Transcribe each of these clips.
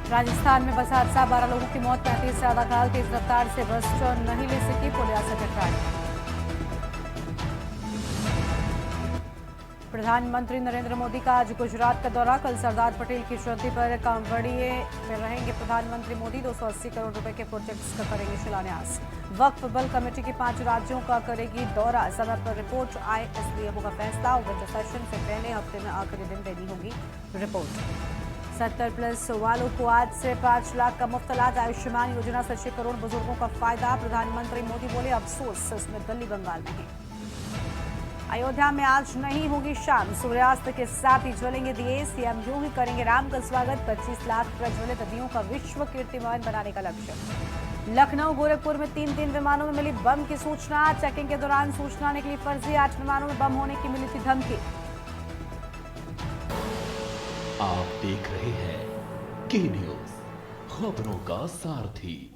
राजस्थान में बस हादसा, 12 लोगों की मौत, 35 से ज्यादा घायल। तेज रफ्तार से बस नहीं ले सकी, पुलिया से टकराई। प्रधानमंत्री नरेंद्र मोदी का आज गुजरात का दौरा। कल सरदार पटेल की जयंती पर कांवड़िए में रहेंगे प्रधानमंत्री मोदी। 280 करोड़ रुपए के प्रोजेक्ट्स का करेंगे शिलान्यास। वक्फ बल कमेटी की 5 राज्यों का करेगी दौरा। समय पर रिपोर्ट आए इसलिए होगा फैसला। विंटर सेशन से पहले हफ्ते में आखिरी दिन देनी होगी रिपोर्ट। 70+ वालों को आज से 5 लाख का मुफ्त इलाज। आयुष्मान योजना से 6 करोड़ बुजुर्गों का फायदा। प्रधानमंत्री मोदी बोले, अफसोस इसमें दिल्ली बंगाल नहीं। अयोध्या में आज नहीं होगी शाम, सूर्यास्त के साथ ही ज्वलेंगे दिए। सीएम योगी करेंगे राम का स्वागत। 25 लाख प्रज्वलित दियों का विश्व कीर्तिमान बनाने का लक्ष्य। लखनऊ गोरखपुर में 3 विमानों में मिली बम की सूचना। चेकिंग के दौरान सूचना निकली फर्जी। 8 विमानों में बम होने की मिली थी धमकी। आप देख रहे हैं के न्यूज, खबरों का सारथी।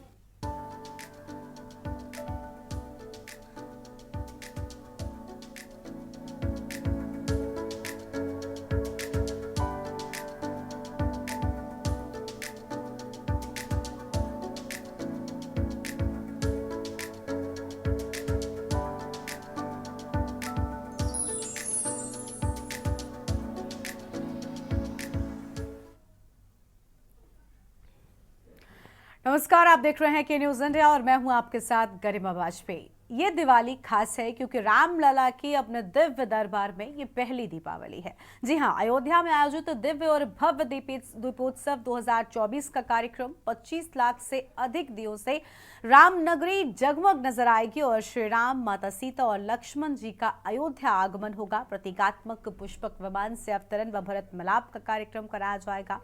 नमस्कार, आप देख रहे हैं के न्यूज इंडिया और मैं हूं आपके साथ गरिमा वाजपेयी। ये दिवाली खास है क्योंकि रामलला की अपने दिव्य दरबार में ये पहली दीपावली है। जी हां, अयोध्या में आयोजित दिव्य और भव्य दीपोत्सव 2024 का कार्यक्रम 25 लाख से अधिक दियों से रामनगरी जगमग नजर आएगी और श्री राम, माता सीता और लक्ष्मण जी का अयोध्या आगमन होगा। प्रतीकात्मक पुष्पक विमान से अवतरण व भरत मिलाप का कार्यक्रम कराया जाएगा।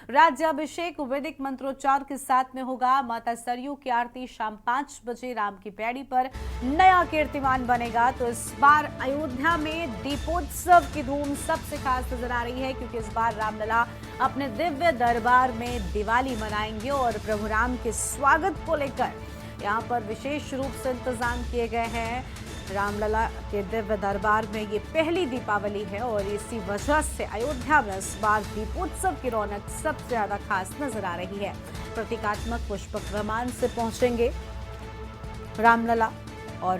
राज्याभिषेक वैदिक मंत्रोच्चार के साथ में होगा। माता सरयू की आरती शाम 5 बजे राम की पैड़ी पर नया कीर्तिमान बनेगा। तो इस बार अयोध्या में दीपोत्सव की धूम सबसे खास नजर आ रही है क्योंकि इस बार रामलला अपने दिव्य दरबार में दिवाली मनाएंगे और प्रभु राम के स्वागत को लेकर यहाँ पर विशेष रूप से इंतजाम किए गए हैं। रामलला के दिव्य दरबार में ये पहली दीपावली है और इसी वजह से अयोध्या में इस बार दीपोत्सव की रौनक सबसे ज्यादा खास नजर आ रही है। प्रतीकात्मक पुष्पक विमान से पहुंचेंगे रामलला और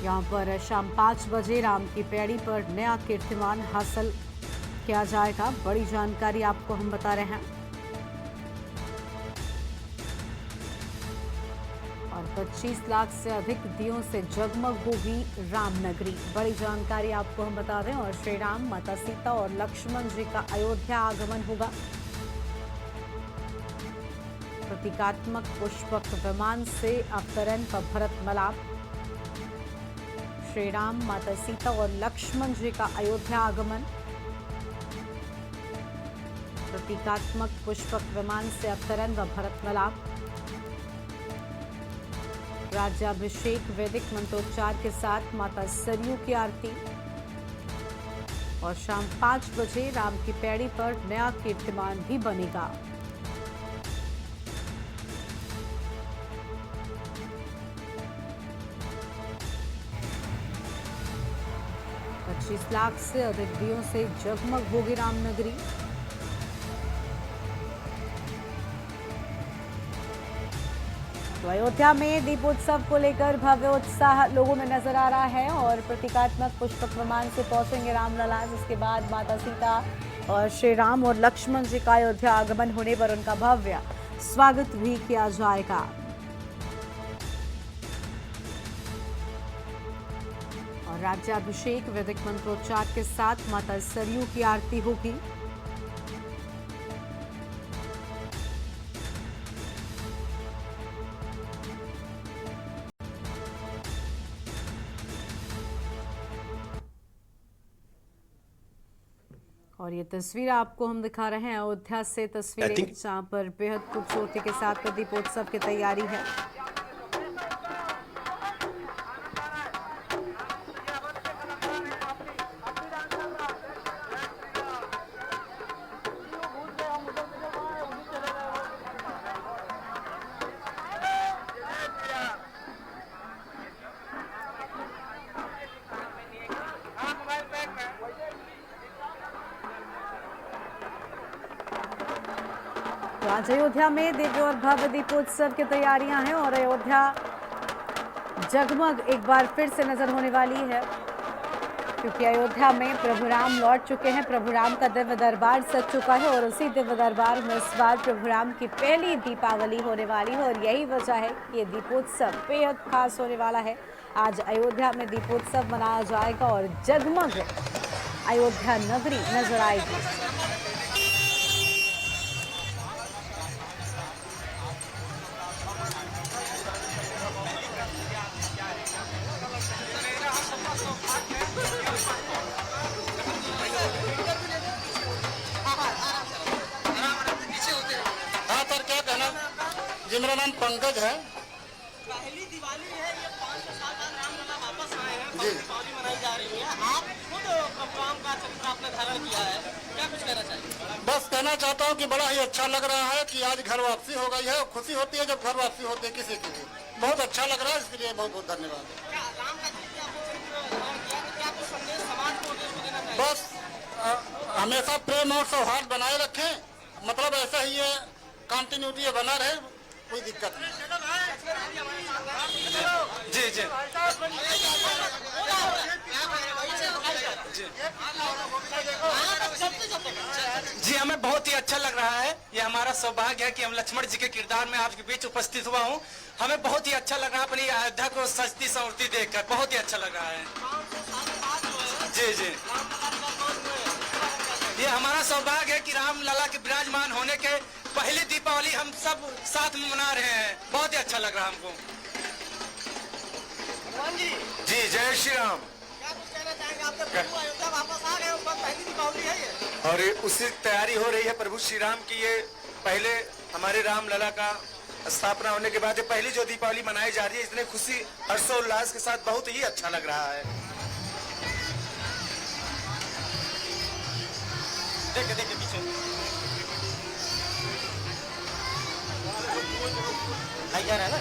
यहाँ पर शाम 5 बजे राम की पैड़ी पर नया कीर्तिमान हासिल किया जाएगा। बड़ी जानकारी आपको हम बता रहे हैं और 25 लाख से अधिक दियों से जगमग होगी रामनगरी। बड़ी जानकारी आपको हम बता रहे हैं और श्री राम, माता सीता और लक्ष्मण जी का अयोध्या आगमन होगा। प्रतीकात्मक पुष्पक विमान से अवतरण व भरत मिलाप। श्री राम, माता सीता और लक्ष्मण जी का अयोध्या आगमन। प्रतीकात्मक पुष्पक विमान से अवतरण व भरत मिलाप। राज्याभिषेक वैदिक मंत्रोच्चार के साथ माता सरयू की आरती और शाम 5 बजे राम की पैड़ी पर नया कीर्तिमान भी बनेगा। पच्चीस लाख से अधिक दियों से जगमग होगी रामनगरी। तो अयोध्या में दीपोत्सव को लेकर भव्य उत्साह लोगों में नजर आ रहा है और प्रतीकात्मक पुष्पक विमान से पहुंचेंगे रामलला, जिसके बाद माता सीता और श्री राम और लक्ष्मण जी का अयोध्या आगमन होने पर उनका भव्य स्वागत भी किया जाएगा। और राज्याभिषेक वैदिक मंत्रोच्चार के साथ माता सरयू की आरती होगी। और ये तस्वीर आपको हम दिखा रहे हैं अयोध्या से तस्वीरें, जहां पर बेहद खूबसूरती के साथ दीपोत्सव की तैयारी है। आज अयोध्या में दिव्य और भव्य दीपोत्सव की तैयारियां हैं और अयोध्या जगमग एक बार फिर से नजर होने वाली है, क्योंकि अयोध्या में प्रभु राम लौट चुके हैं। प्रभु राम का दिव्य दरबार सज चुका है और उसी दिव्य दरबार में इस बार प्रभु राम की पहली दीपावली होने वाली है और यही वजह है कि ये दीपोत्सव बेहद खास होने वाला है। आज अयोध्या में दीपोत्सव मनाया जाएगा और जगमग अयोध्या नगरी नजर आएगी। हाँ सर, क्या कहना जी, मेरा नाम पंकज है। पहली दिवाली है, ये 500 साल बाद रामलला वापस आए हैं, जी। दीपावली मनाई जा रही है। आप खुद राम का चरित्र आपने धारण किया है, क्या कुछ कहना चाहिए? बस कहना चाहता हूँ कि बड़ा ही अच्छा लग रहा है कि आज घर वापसी हो गई है। खुशी होती है जब घर वापसी होती है किसी की भी। बहुत अच्छा लग रहा है, इसके लिए बहुत बहुत धन्यवाद। क्या राम का चरित्र आपने चरित्र धारण किया, तो क्या कुछ संदेश समाज को देश को देना चाहिए? बस हमेशा प्रेम और सौहार्द बनाए रखें, मतलब ऐसा ही ये कंटिन्यूटी बना रहे, कोई दिक्कत नहीं। जी जी जी, हमें बहुत ही अच्छा लग रहा है। ये हमारा सौभाग्य है कि हम लक्ष्मण जी के किरदार में आपके बीच उपस्थित हुआ हूँ। हमें बहुत ही अच्छा लग रहा है अपनी अयोध्या को सजती संवरती देखकर, बहुत ही अच्छा लग रहा है। जी जी, ये हमारा सौभाग्य है कि राम लला के विराजमान होने के पहली दीपावली हम सब साथ में मना रहे हैं। बहुत ही अच्छा लग रहा है हमको। जी, जय श्री राम। क्या कुछ कहना चाहेंगे? आपके प्रभु अयोध्या वापस आ गए, उस पर पहली दीपावली है ये। और उसी तैयारी हो रही है प्रभु श्री राम की। ये पहले हमारे राम लला का स्थापना होने के बाद ये पहली जो दीपावली मनाई जा रही है, इतने खुशी हर्षोल्लास के साथ बहुत ही अच्छा लग रहा है। देखे देखे पीछे आई जा रहा है ना।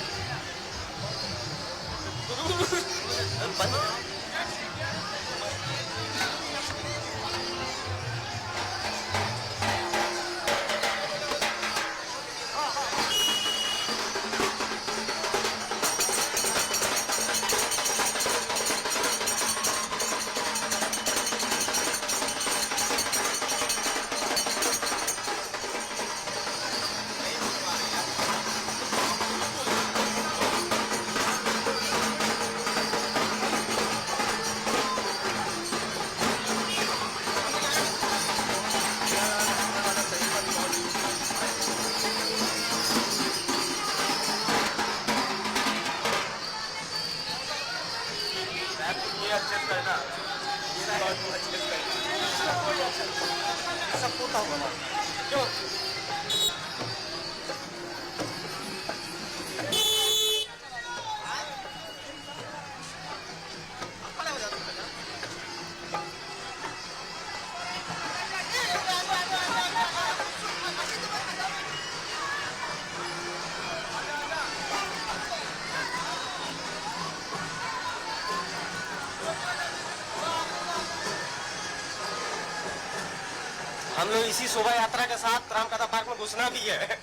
हम लोग इसी शोभा यात्रा के साथ रामकथा पार्क में घुसना भी है।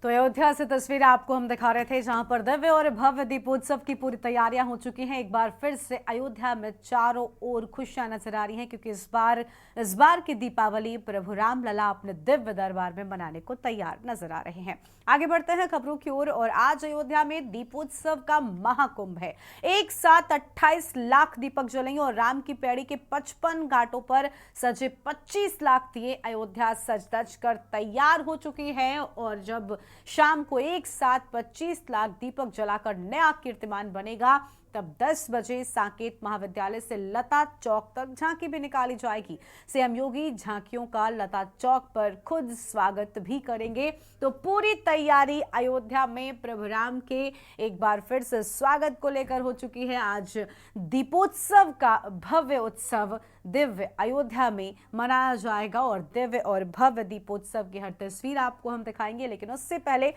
तो अयोध्या से तस्वीर आपको हम दिखा रहे थे, जहां पर दिव्य और भव्य दीपोत्सव की पूरी तैयारियां हो चुकी हैं। एक बार फिर से अयोध्या में चारों ओर खुशियां नजर आ रही हैं, क्योंकि इस बार की दीपावली प्रभु राम लला अपने दिव्य दरबार में मनाने को तैयार नजर आ रहे हैं। आगे बढ़ते हैं खबरों की ओर, और आज अयोध्या में दीपोत्सव का महाकुंभ है। एक साथ 28 लाख दीपक जलेंगे और राम की पैड़ी के 55 घाटों पर सजे 25 लाख दिए अयोध्या सज धज कर तैयार हो चुकी है। और जब शाम को एक साथ 25 लाख दीपक जलाकर नया कीर्तिमान बनेगा, तब 10 बजे साकेत महाविद्यालय से लता चौक तक झांकी भी निकाली जाएगी। सीएम योगी झांकियों का लता चौक पर खुद स्वागत भी करेंगे। तो पूरी तैयारी अयोध्या में प्रभु राम के एक बार फिर से स्वागत को लेकर हो चुकी है। आज दीपोत्सव का भव्य उत्सव दिव्य अयोध्या में मनाया जाएगा और दिव्य और भव्य दीपोत्सव की हर तस्वीर आपको हम दिखाएंगे। लेकिन उससे पहले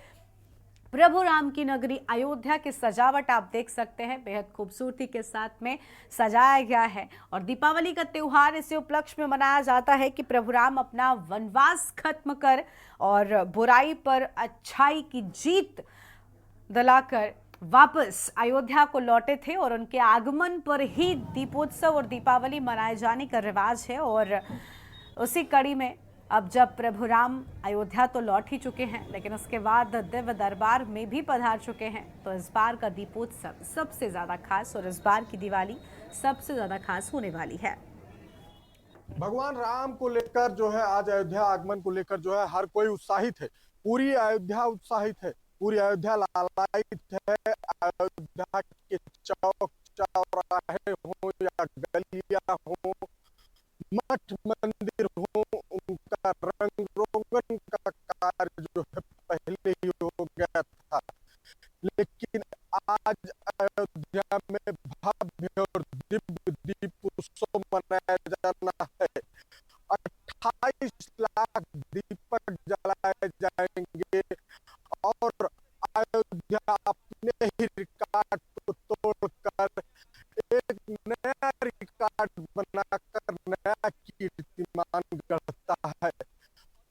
प्रभु राम की नगरी अयोध्या की सजावट आप देख सकते हैं, बेहद खूबसूरती के साथ में सजाया गया है। और दीपावली का त्योहार इसी उपलक्ष्य में मनाया जाता है कि प्रभु राम अपना वनवास खत्म कर और बुराई पर अच्छाई की जीत दिलाकर वापस अयोध्या को लौटे थे। और उनके आगमन पर ही दीपोत्सव और दीपावली मनाए जाने का रिवाज है। और उसी कड़ी में अब जब प्रभु राम अयोध्या तो लौट ही चुके हैं, लेकिन उसके बाद दिव्य दरबार में भी पधार चुके हैं, तो इस बार का दीपोत्सव सबसे ज्यादा खास और इस बार की दिवाली सबसे ज्यादा खास होने वाली है। भगवान राम को लेकर जो है आज अयोध्या आगमन को लेकर जो है हर कोई उत्साहित है। पूरी अयोध्या उत्साहित है, पूरी अयोध्या लालायित है। अयोध्या के चौक चौराहे हो या गलियां हो, मठ मंदिर हो, उनका रंग रोगन का कार्य जो है पहले ही हो गया था। लेकिन आज अयोध्या में भव्य और दिव्य दीपोत्सव मनाया जाना है। 28 लाख दीपक जलाए जाएंगे और अयोध्या अपने ही रिकॉर्ड को तोड़कर एक नया रिकॉर्ड बनाकर नया कीर्तिमान गढ़ता है।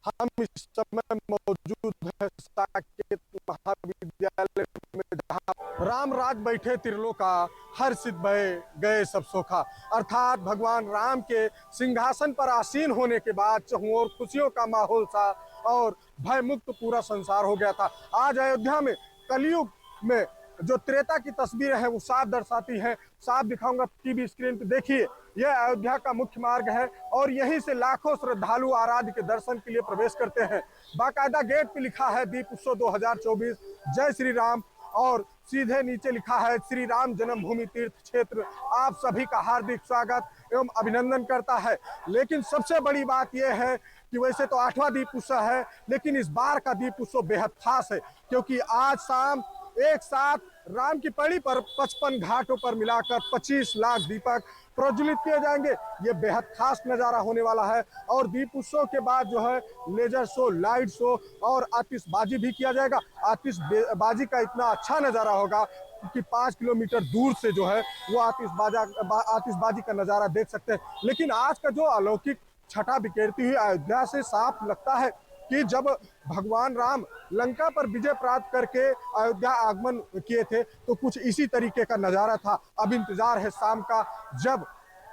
हम इस समय मौजूद है साकेत महाविद्यालय में, जहाँ राम राज बैठे त्रिलोका, हर सिद्ध भय गए सब सोखा। अर्थात भगवान राम के सिंहासन पर आसीन होने के बाद चहुं ओर खुशियों का माहौल था और भय मुक्त पूरा संसार हो गया था। आज अयोध्या में कलयुग में जो त्रेता की तस्वीरें हैं वो साफ दर्शाती हैं। साफ दिखाऊंगा टीवी स्क्रीन पे, देखिए यह अयोध्या का मुख्य मार्ग है और यहीं से लाखों श्रद्धालु आराध्य के दर्शन के लिए प्रवेश करते हैं। बाकायदा गेट पे लिखा है दीप उत्सव 2024 जय श्री राम, और सीधे नीचे लिखा है श्री राम जन्मभूमि तीर्थ क्षेत्र आप सभी का हार्दिक स्वागत एवं अभिनंदन करता है। लेकिन सबसे बड़ी बात यह है कि वैसे तो 8वां दीप उत्सव है, लेकिन इस बार का दीप उत्सव बेहद खास है, क्योंकि आज शाम एक साथ राम की पैड़ी पर 55 घाटों पर मिलाकर 25 लाख दीपक प्रज्वलित किए जाएंगे। ये बेहद खास नजारा होने वाला है। और दीप उत्सव के बाद जो है लेजर शो, लाइट शो और आतिशबाजी भी किया जाएगा। आतिशबाजी का इतना अच्छा नजारा होगा कि 5 किलोमीटर दूर से जो है वो आतिशबाजी का नजारा देख सकते हैं। लेकिन आज का जो अलौकिक छटा बिखेरती हुई अयोध्या से साफ लगता है कि जब भगवान राम लंका पर विजय प्राप्त करके अयोध्या आगमन किए थे तो कुछ इसी तरीके का नजारा था। अब इंतजार है शाम का, जब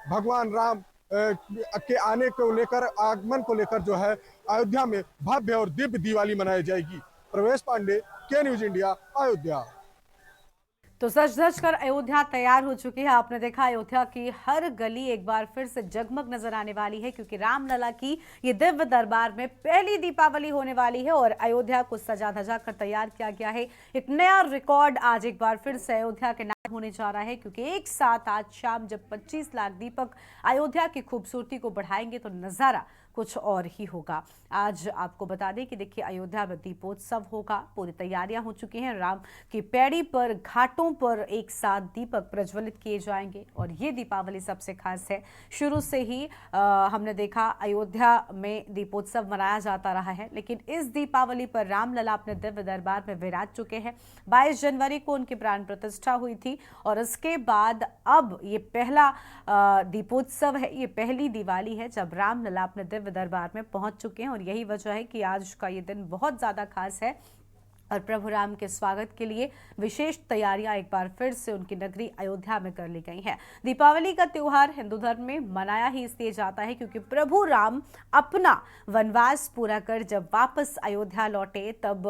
भगवान राम के आने को लेकर, आगमन को लेकर जो है अयोध्या में भव्य और दिव्य दिवाली मनाई जाएगी। प्रवेश पांडे, के न्यूज इंडिया, अयोध्या। तो सज धज कर अयोध्या तैयार हो चुकी है। आपने देखा अयोध्या की हर गली एक बार फिर से जगमग नजर आने वाली है, क्योंकि रामलला की ये दिव्य दरबार में पहली दीपावली होने वाली है और अयोध्या को सजा धजा कर तैयार किया गया है। एक नया रिकॉर्ड आज एक बार फिर से अयोध्या के नाम होने जा रहा है, क्योंकि एक साथ आज शाम जब 25 लाख दीपक अयोध्या की खूबसूरती को बढ़ाएंगे तो नजारा कुछ और ही होगा। आज आपको बता दें कि देखिए अयोध्या में दीपोत्सव होगा, पूरी तैयारियां हो चुकी हैं। राम की पैड़ी पर, घाटों पर एक साथ दीपक प्रज्वलित किए जाएंगे और ये दीपावली सबसे खास है। शुरू से ही हमने देखा अयोध्या में दीपोत्सव मनाया जाता रहा है, लेकिन इस दीपावली पर रामलला अपने दिव्य दरबार में विराज चुके हैं। 22 जनवरी को उनकी प्राण प्रतिष्ठा हुई थी और इसके बाद अब ये पहला दीपोत्सव है, ये पहली दिवाली है जब रामलला अपने दिव्य दरबार में पहुंच चुके हैं। और यही वजह है कि आज का ये दिन बहुत ज्यादा खास है। और प्रभु राम के स्वागत के लिए विशेष तैयारियां एक बार फिर से उनकी नगरी अयोध्या में कर ली गई हैं। दीपावली का त्योहार हिंदू धर्म में मनाया ही इसलिए जाता है क्योंकि प्रभु राम अपना वनवास पूरा कर जब वापस अयोध्या लौटे तब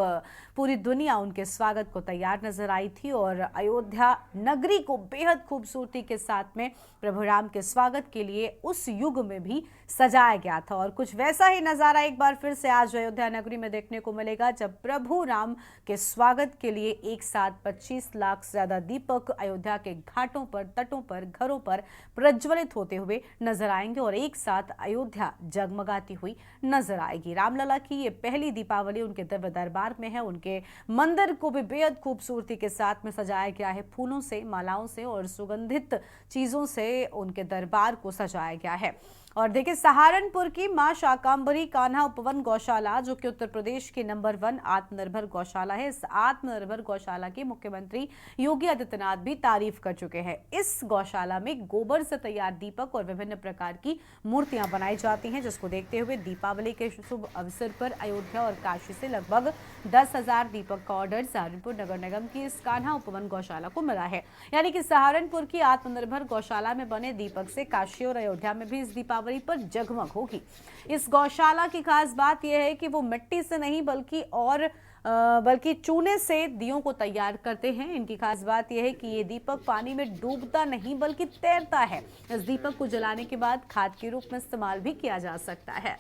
पूरी दुनिया उनके स्वागत को तैयार नजर आई थी और अयोध्या नगरी को बेहद खूबसूरती के साथ में प्रभु राम के स्वागत के लिए उस युग में भी सजाया गया था। और कुछ वैसा ही नजारा एक बार फिर से आज अयोध्या नगरी में देखने को मिलेगा जब प्रभु राम के स्वागत के लिए एक साथ 25 लाख से ज्यादा दीपक अयोध्या के घाटों पर, तटों पर, घरों पर प्रज्वलित होते हुए नजर आएंगे और एक साथ अयोध्या जगमगाती हुई नजर आएगी। रामलला की ये पहली दीपावली उनके दिव्य दरबार में है। उनके मंदिर को भी बेहद खूबसूरती के साथ में सजाया गया है। फूलों से, मालाओं से और सुगंधित चीजों से उनके दरबार को सजाया गया है। और देखिए, सहारनपुर की मां शाकांबरी कान्हा उपवन गौशाला जो कि उत्तर प्रदेश की नंबर 1 आत्मनिर्भर गौशाला है, इस आत्मनिर्भर गौशाला की मुख्यमंत्री योगी आदित्यनाथ भी तारीफ कर चुके हैं। इस गौशाला में गोबर से तैयार दीपक और विभिन्न प्रकार की मूर्तियां बनाई जाती हैं, जिसको देखते हुए दीपावली के शुभ अवसर पर अयोध्या और काशी से लगभग 10,000 दीपक का ऑर्डर सहारनपुर नगर निगम की इस कान्हा उपवन गौशाला को मिला है। यानी कि सहारनपुर की आत्मनिर्भर गौशाला में बने दीपक से काशी और अयोध्या में भी इस दीपावली पर जगमग होगी। इस गौशाला की खास बात यह है कि वो मिट्टी से नहीं बल्कि चूने से दियों को तैयार करते हैं। इनकी खास बात यह है कि ये दीपक पानी में डूबता नहीं बल्कि तैरता है। इस दीपक को जलाने के बाद खाद के रूप में इस्तेमाल भी किया जा सकता है।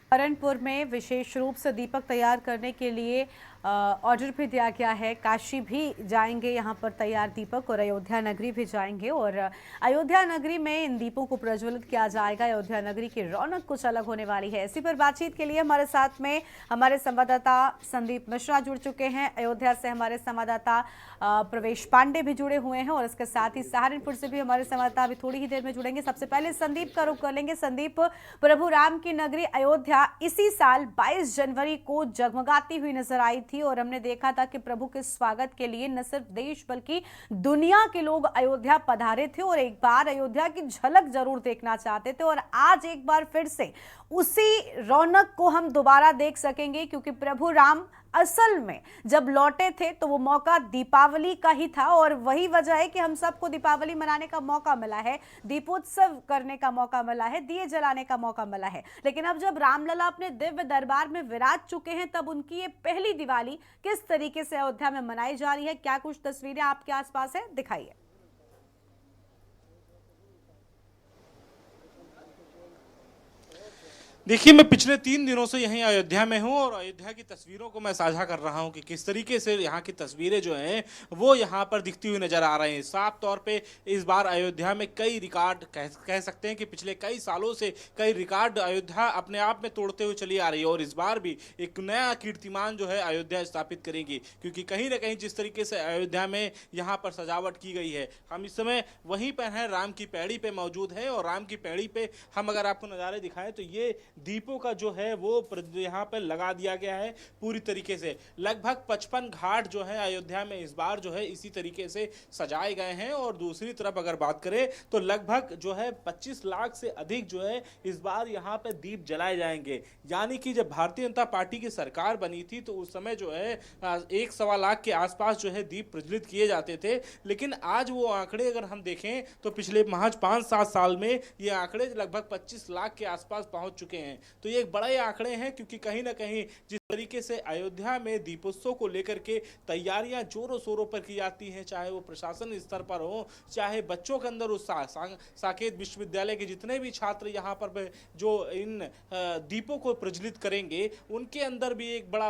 सहारनपुर में विशेष रूप से दीपक तैयार करने के लिए ऑर्डर भी दिया गया है। काशी भी जाएंगे यहाँ पर तैयार दीपक और अयोध्या नगरी भी जाएंगे और अयोध्या नगरी में इन दीपों को प्रज्वलित किया जाएगा। अयोध्या नगरी की रौनक कुछ अलग होने वाली है। इसी पर बातचीत के लिए हमारे साथ में हमारे संवाददाता संदीप मिश्रा जुड़ चुके हैं। अयोध्या से हमारे संवाददाता प्रवेश पांडे भी जुड़े हुए हैं और इसके साथ ही सहारनपुर से भी हमारे संवाददाता अभी थोड़ी ही देर में जुड़ेंगे। सबसे पहले संदीप का रुख कर लेंगे। संदीप, प्रभु राम की नगरी अयोध्या इसी साल 22 जनवरी को जगमगाती हुई नजर आई थी और हमने देखा था कि प्रभु के स्वागत के लिए न सिर्फ देश बल्कि दुनिया के लोग अयोध्या पधारे थे और एक बार अयोध्या की झलक जरूर देखना चाहते थे। और आज एक बार फिर से उसी रौनक को हम दोबारा देख सकेंगे क्योंकि प्रभु राम असल में जब लौटे थे तो वो मौका दीपावली का ही था और वही वजह है कि हम सबको दीपावली मनाने का मौका मिला है, दीपोत्सव करने का मौका मिला है, दिए जलाने का मौका मिला है। लेकिन अब जब रामलला अपने दिव्य दरबार में विराज चुके हैं तब उनकी ये पहली दिवाली किस तरीके से अयोध्या में मनाई जा रही है, क्या कुछ तस्वीरें आपके आसपास है, दिखाइए। देखिए, मैं पिछले 3 दिनों से यहीं अयोध्या में हूं और अयोध्या की तस्वीरों को मैं साझा कर रहा हूं कि किस तरीके से यहाँ की तस्वीरें जो हैं वो यहाँ पर दिखती हुई नजर आ रही हैं। साफ तौर पे इस बार अयोध्या में कई रिकॉर्ड कह सकते हैं कि पिछले कई सालों से कई रिकॉर्ड अयोध्या अपने आप में तोड़ते हुए चली आ रही है और इस बार भी एक नया कीर्तिमान जो है अयोध्या स्थापित करेगी क्योंकि कहीं ना कहीं जिस तरीके से अयोध्या में यहाँ पर सजावट की गई है, हम इस समय वहीं पर हैं, राम की पैड़ी पे मौजूद है और राम की पैड़ी पे हम अगर आपको नज़ारे दिखाएं तो ये दीपों का जो है वो यहाँ पर लगा दिया गया है पूरी तरीके से। लगभग 55 घाट जो है अयोध्या में इस बार जो है इसी तरीके से सजाए गए हैं और दूसरी तरफ अगर बात करें तो लगभग जो है 25 लाख से अधिक जो है इस बार यहाँ पे दीप जलाए जाएंगे। यानी कि जब भारतीय जनता पार्टी की सरकार बनी थी तो उस समय जो है 1-1.25 लाख के आसपास जो है दीप प्रज्वलित किए जाते थे, लेकिन आज वो आंकड़े अगर हम देखें तो पिछले महज 5-7 साल में ये आंकड़े लगभग 25 लाख के आसपास पहुंच चुके हैं। तो ये एक बड़े आंकड़े हैं क्योंकि कहीं ना कहीं जिस तरीके से अयोध्या में दीपोत्सव को लेकर के तैयारियां जोरों शोरों पर की जाती हैं, चाहे वो प्रशासन स्तर पर हो, चाहे बच्चों के अंदर उत्साह, साकेत विश्वविद्यालय के जितने भी छात्र यहाँ पर जो इन दीपों को प्रज्वलित करेंगे उनके अंदर भी एक बड़ा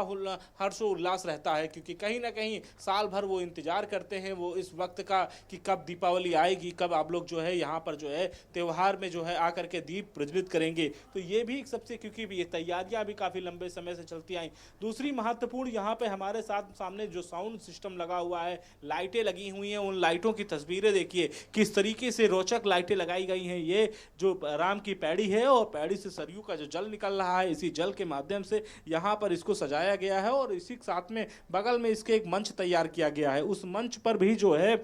हर्षोल्लास रहता है क्योंकि कहीं ना कहीं साल भर वो इंतजार करते हैं वो इस वक्त का कि कब दीपावली आएगी, कब आप लोग जो है यहाँ पर जो है त्योहार में जो है आकर के दीप प्रज्वलित करेंगे। तो ये भी एक सबसे, क्योंकि ये तैयारियां भी काफ़ी लंबे समय से चलती आई जाएं। दूसरी महत्वपूर्ण यहाँ पे हमारे साथ सामने जो साउंड सिस्टम लगा हुआ है, लाइटें लगी हुई हैं, उन लाइटों की तस्वीरें देखिए किस तरीके से रोचक लाइटें लगाई गई हैं। ये जो राम की पैड़ी है और पैड़ी से सरयू का जो जल निकल रहा है, इसी जल के माध्यम से यहाँ पर इसको सजाया गया है और इसी के साथ में बगल में इसके एक मंच तैयार किया गया है। उस मंच पर भी जो है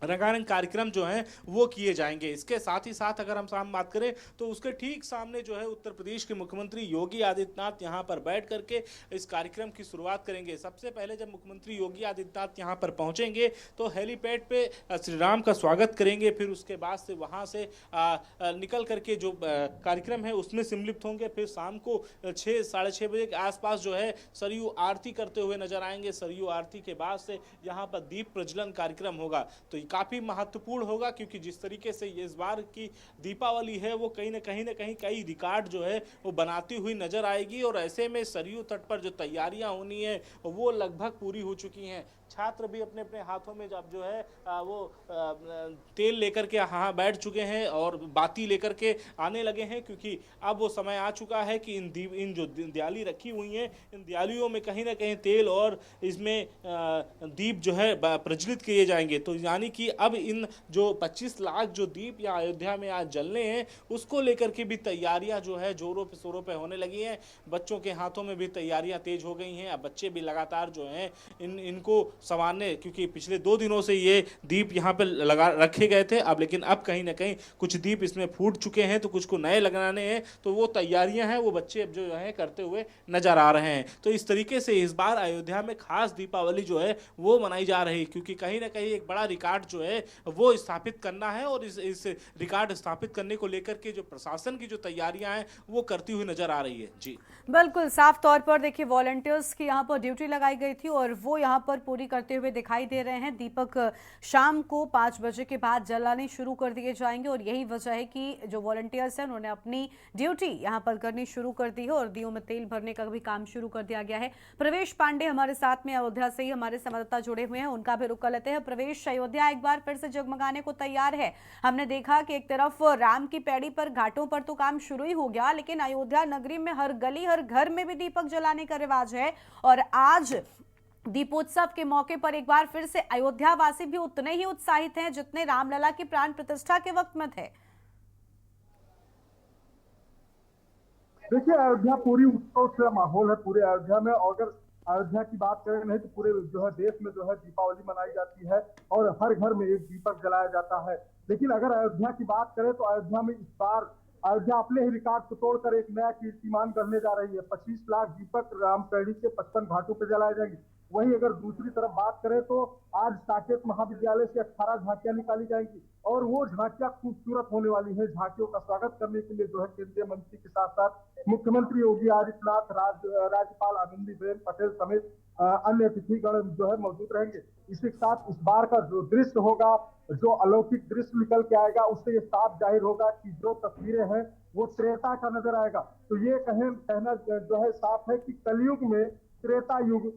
रंगारंग कार्यक्रम जो हैं वो किए जाएंगे। इसके साथ ही साथ अगर हम सामने बात करें तो उसके ठीक सामने जो है उत्तर प्रदेश के मुख्यमंत्री योगी आदित्यनाथ यहाँ पर बैठ करके इस कार्यक्रम की शुरुआत करेंगे। सबसे पहले जब मुख्यमंत्री योगी आदित्यनाथ यहाँ पर पहुँचेंगे तो हेलीपैड पे श्री राम का स्वागत करेंगे, फिर उसके बाद से वहाँ से निकल करके जो कार्यक्रम है उसमें सम्मिलित होंगे। फिर शाम को 6-6:30 बजे के आसपास जो है सरयू आरती करते हुए नजर आएंगे। सरयू आरती के बाद से यहाँ पर दीप प्रज्वलन कार्यक्रम होगा। तो काफी महत्वपूर्ण होगा क्योंकि जिस तरीके से ये इस बार की दीपावली है वो कहीं ना कहीं कई रिकॉर्ड जो है वो बनाती हुई नजर आएगी। और ऐसे में सरयू तट पर जो तैयारियां होनी है वो लगभग पूरी हो चुकी हैं। छात्र भी अपने अपने हाथों में जब जो है वो तेल लेकर के यहाँ बैठ चुके हैं और बाती लेकर के आने लगे हैं, क्योंकि अब वो समय आ चुका है कि इन जो दियाली रखी हुई हैं इन दियालियों में कहीं ना कहीं तेल और इसमें दीप जो है प्रज्वलित किए जाएंगे। तो यानी कि अब इन जो 25 लाख जो दीप या अयोध्या में आज जलने हैं उसको लेकर के भी तैयारियां जो है जोरों पे शोरों पे होने लगी हैं। बच्चों के हाथों में भी तैयारियां तेज हो गई हैं। अब बच्चे भी लगातार जो हैं इनको संवारने, क्योंकि पिछले 2 दिनों से ये दीप यहाँ पे लगा रखे गए थे लेकिन अब कहीं ना कहीं कुछ दीप इसमें फूट चुके हैं तो कुछ को नए लगाने हैं। तो वो तैयारियां हैं वो बच्चे अब जो है करते हुए नजर आ रहे हैं। तो इस तरीके से इस बार अयोध्या में खास दीपावली जो है वो मनाई जा रही, क्योंकि कहीं ना कहीं एक बड़ा रिकॉर्ड जो है वो स्थापित करना है और इस रिकॉर्ड स्थापित करने को लेकर के जो प्रशासन की जो तैयारियां हैं वो करती हुई नजर आ रही है। जी बिल्कुल साफ तौर पर देखिए वॉलंटियर्स की यहाँ पर ड्यूटी लगाई गई थी और वो यहाँ पर पूरी करते हुए दिखाई दे रहे हैं। दीपक शाम को 5 बजे के बाद जलाने शुरू कर दिए जाएंगे और यही वजह है कि जो वॉलंटियर्स हैं उन्होंने अपनी ड्यूटी यहाँ पर करनी शुरू कर दी है और दियों में तेल भरने का भी काम शुरू कर दिया गया है। प्रवेश पांडे हमारे साथ में अयोध्या से ही हमारे संवाददाता जुड़े हुए हैं, उनका भी रुख कर लेते हैं। प्रवेश, अयोध्या एक बार फिर से जगमगाने को तैयार है। हमने देखा कि एक तरफ राम की पैड़ी पर घाटों पर तो काम शुरू ही हो गया, लेकिन अयोध्या नगरी में हर गली हर घर में भी दीपक जलाने का रिवाज है और आज दीपोत्सव के मौके पर एक बार फिर से अयोध्या वासी भी उतने ही उत्साहित हैं जितने रामलला की प्राण प्रतिष्ठा के वक्त में थे। देखिए, अयोध्या पूरी उत्सव से माहौल है पूरे अयोध्या में। और अगर अयोध्या की बात करें नहीं तो पूरे जो है देश में जो है दीपावली मनाई जाती है और हर घर में एक दीपक जलाया जाता है। लेकिन अगर अयोध्या की बात करें तो अयोध्या में इस बार अयोध्या अपने ही रिकॉर्ड को तोड़कर एक नया कीर्तिमान करने जा रही है। 25 लाख दीपक रामपेड़ी के 55 घाटों पर जलाए जाएंगे। वहीं अगर दूसरी तरफ बात करें तो आज साकेत महाविद्यालय से 18 झांकियां निकाली जाएंगी और वो झांकियां खूबसूरत होने वाली है। झांकियों का स्वागत करने के लिए जो है केंद्रीय मंत्री के साथ साथ मुख्यमंत्री योगी आदित्यनाथ, राज्यपाल आनंदीबेन पटेल समेत अन्य अतिथिगण जो है मौजूद रहेंगे। इसी के साथ इस बार का जो दृश्य होगा, जो अलौकिक दृश्य निकल के आएगा, उससे ये साफ जाहिर होगा कि जो तस्वीरें हैं वो त्रेता का नजर आएगा। तो ये कहना जो है साफ है कि कलयुग में त्रेता युग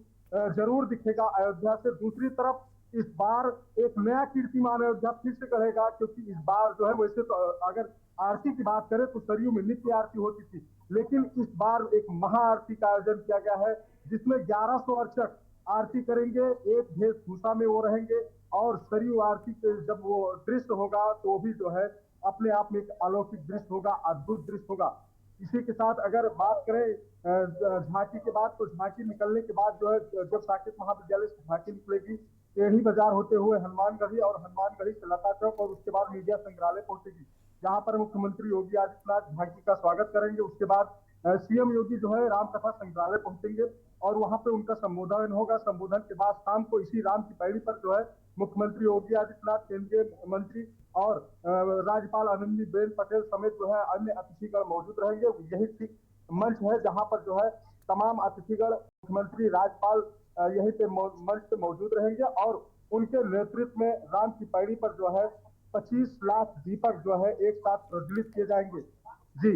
जरूर दिखेगा अयोध्या से। दूसरी तरफ इस बार एक नया कीर्तिमान अयोध्या फिर से करेगा, क्योंकि इस बार जो है वैसे तो अगर आरती की बात करें तो सरयू में नित्य आरती होती थी, लेकिन इस बार एक महाआरती का आयोजन किया गया है जिसमें 1100 अर्चक आरती करेंगे। एक वेशभूषा में वो रहेंगे और सरयू आरती के जब वो दृश्य होगा तो वो भी जो है अपने आप में एक अलौकिक दृश्य होगा, अद्भुत दृश्य होगा। इसी के साथ अगर बात करें झांकी के बाद तो झांकी निकलने के बाद जो है जब साकेत महाविद्यालय से झांकी निकलेगी टेढ़ी बाजार होते हुए हनुमानगढ़ी और हनुमानगढ़ी से लता चौक और उसके बाद मीडिया संग्रहालय पहुंचेगी, जहां पर मुख्यमंत्री योगी आदित्यनाथ झांकी का स्वागत करेंगे। उसके बाद सीएम योगी जो है रामकथा संग्रहालय पहुंचेंगे और वहां पे उनका संबोधन होगा। संबोधन के बाद शाम को इसी राम की पैड़ी पर जो है मुख्यमंत्री योगी आदित्यनाथ, केंद्रीय मंत्री और राज्यपाल आनंदीबेन पटेल समेत जो है अन्य अतिथिगण मौजूद रहेंगे। यही ठीक मंच है जहां पर जो है तमाम अतिथिगण, मुख्यमंत्री, राज्यपाल यहीं पे मंच पे मौजूद रहेंगे और उनके नेतृत्व में राम की पैड़ी पर जो है 25 लाख दीपक जो है एक साथ प्रज्वलित किए जाएंगे। जी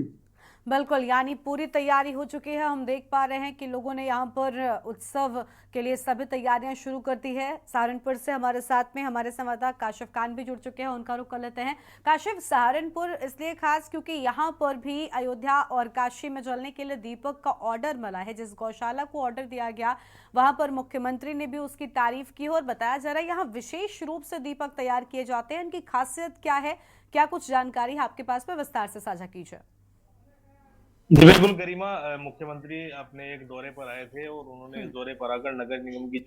बिल्कुल, यानी पूरी तैयारी हो चुकी है। हम देख पा रहे हैं कि लोगों ने यहाँ पर उत्सव के लिए सभी तैयारियां शुरू कर दी है। सहारनपुर से हमारे साथ में हमारे संवाददाता काशिफ खान भी जुड़ चुके हैं, उनका रुख कर लेते हैं। काशिफ, सहारनपुर इसलिए खास क्योंकि यहाँ पर भी अयोध्या और काशी में जलने के लिए दीपक का ऑर्डर मिला है। जिस गौशाला को ऑर्डर दिया गया वहां पर मुख्यमंत्री ने भी उसकी तारीफ की और बताया जा रहा है यहाँ विशेष रूप से दीपक तैयार किए जाते हैं। इनकी खासियत क्या है, क्या कुछ जानकारी है आपके पास में, विस्तार से साझा कीजिए। जी बिल्कुल गरिमा, मुख्यमंत्री अपने एक दौरे पर आए थे और उन्होंने इस दौरे पर आकर नगर निगम की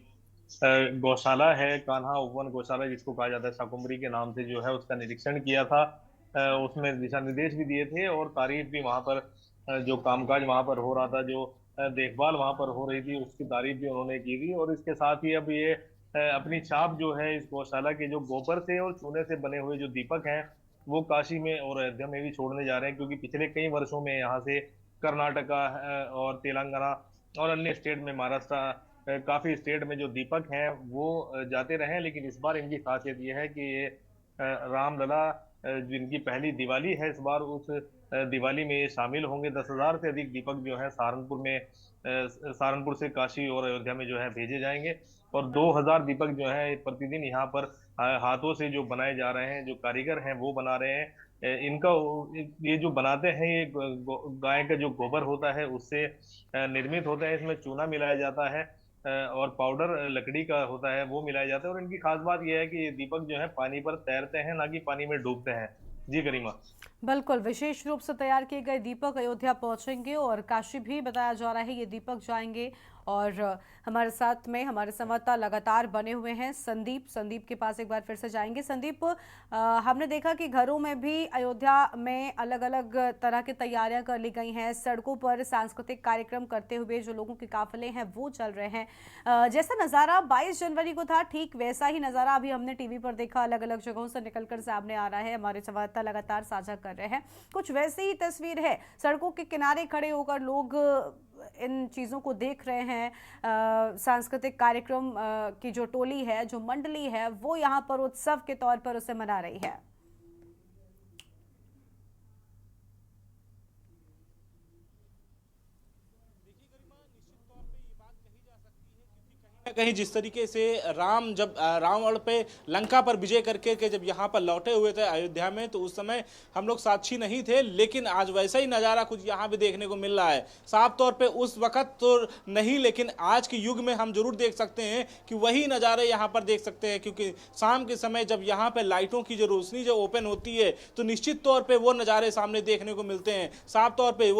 गौशाला है, कान्हा उपवन गौशाला जिसको कहा जाता है शाकुंभरी के नाम से, जो है उसका निरीक्षण किया था। उसमें दिशा निर्देश भी दिए थे और तारीफ भी वहां पर जो कामकाज वहां पर हो रहा था, जो देखभाल वहां पर हो रही थी, उसकी तारीफ भी उन्होंने की थी। और इसके साथ ही अब ये अपनी छाप जो है इस गौशाला के जो गोबर से और चूने से बने हुए जो दीपक हैं वो काशी में और अयोध्या में भी छोड़ने जा रहे हैं, क्योंकि पिछले कई वर्षों में यहाँ से कर्नाटका और तेलंगाना और अन्य स्टेट में, महाराष्ट्र, काफी स्टेट में जो दीपक हैं वो जाते रहे। लेकिन इस बार इनकी खासियत ये है कि ये रामलला जिनकी पहली दिवाली है इस बार, उस दिवाली में ये शामिल होंगे। 10,000 से अधिक दीपक जो है सहारनपुर से काशी और अयोध्या में जो है भेजे जाएंगे और 2,000 दीपक जो है प्रतिदिन यहाँ पर हाथों से जो बनाए जा रहे हैं, जो कारीगर हैं वो बना रहे हैं। इनका ये जो बनाते हैं ये गाय का जो गोबर होता है उससे निर्मित होता है। इसमें चूना मिलाया जाता है और पाउडर लकड़ी का होता है वो मिलाया जाता है। और इनकी खास बात यह है कि ये दीपक जो है पानी पर तैरते हैं, ना कि पानी में डूबते हैं। जी गरिमा। बिल्कुल, विशेष रूप से तैयार किए गए दीपक अयोध्या पहुंचेंगे और काशी भी बताया जा रहा है ये दीपक जाएंगे। और हमारे साथ में हमारे संवाददाता लगातार बने हुए हैं संदीप के पास एक बार फिर से जाएंगे। संदीप, हमने देखा कि घरों में भी अयोध्या में अलग अलग तरह की तैयारियां कर ली गई हैं। सड़कों पर सांस्कृतिक कार्यक्रम करते हुए जो लोगों के काफिले हैं वो चल रहे हैं। जैसा नज़ारा 22 जनवरी को था ठीक वैसा ही नज़ारा अभी हमने टीवी पर देखा, अलग अलग जगहों से निकलकर सामने आ रहा है। हमारे संवाददाता लगातार साझा कर रहे हैं, कुछ वैसी ही तस्वीर है। सड़कों के किनारे खड़े होकर लोग इन चीज़ों को देख रहे हैं। सांस्कृतिक कार्यक्रम की जो टोली है, जो मंडली है, वो यहाँ पर उत्सव के तौर पर उसे मना रही है। कहीं जिस तरीके से राम जब रावण पे लंका पर विजय करके के जब यहाँ पर लौटे हुए थे अयोध्या में, तो उस समय हम लोग साक्षी नहीं थे, लेकिन आज वैसा ही नज़ारा कुछ यहाँ भी देखने को मिल रहा है। साफ तौर पे उस वक्त तो नहीं, लेकिन आज के युग में हम जरूर देख सकते हैं कि वही नज़ारे यहाँ पर देख सकते हैं, क्योंकि शाम के समय जब यहाँ पर लाइटों की जो रोशनी जो ओपन होती है तो निश्चित तौर पर वो नज़ारे सामने देखने को मिलते हैं। साफ तौर पर